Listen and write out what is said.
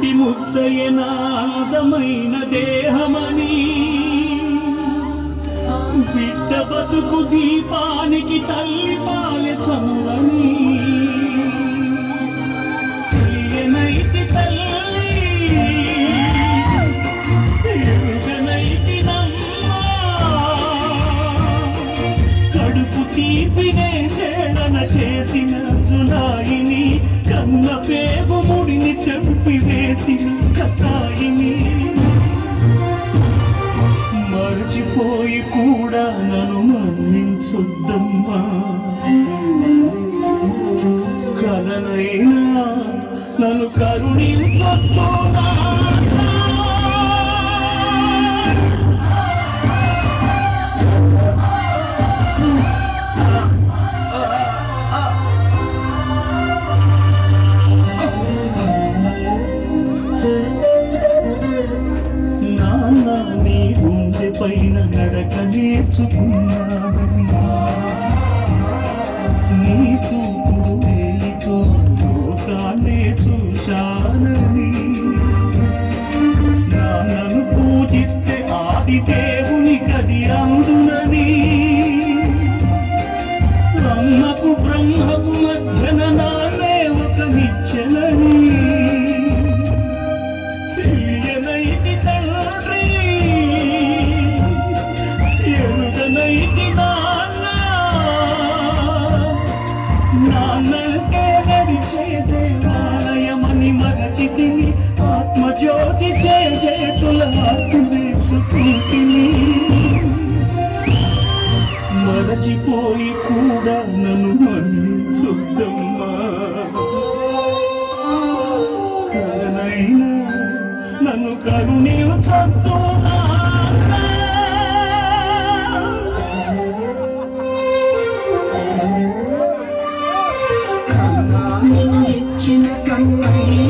పుట్టి ముద్దయనాదమైన దేహమని బిడ్డ బతుకు దీపానికి తల్లి పాలె చమురని తెలియనైతి తల్లి ఎరుగనైతి నమ్మా కడుపు తీపినే హేళన చేసిన జులాయిని కన్న పేగు ముడిని తెంపి వేసిన కసాయిని మర్చిపోయి కూడా నన్ను మన్నించొద్దమ్మా కలనైనా నన్ను కరుణించొద్దునా పైన నడక నేర్చుకున్నానని నీ చూపుడు వేలితో లోకాన్నే చూశానని నన్ను పూజిస్తే ఆది దేవుని కది అందునని అమ్మకు బ్రహ్మకు మధ్యన నాన్నే ఒక నిచ్చెనని తెలియనైతి తండ్రి నాన్నంటే నడిచే దేవాలయమని మరచితిని ఆత్మజ్యోతి చేతుల ఆత్మేసుకుంటిని మరచిపోయి కూడా నన్ను మన్నించొద్దమ్మా కలనైనా నన్ను కరుణించొద్దునా నిన్నిచ్చిన కన్నయ్య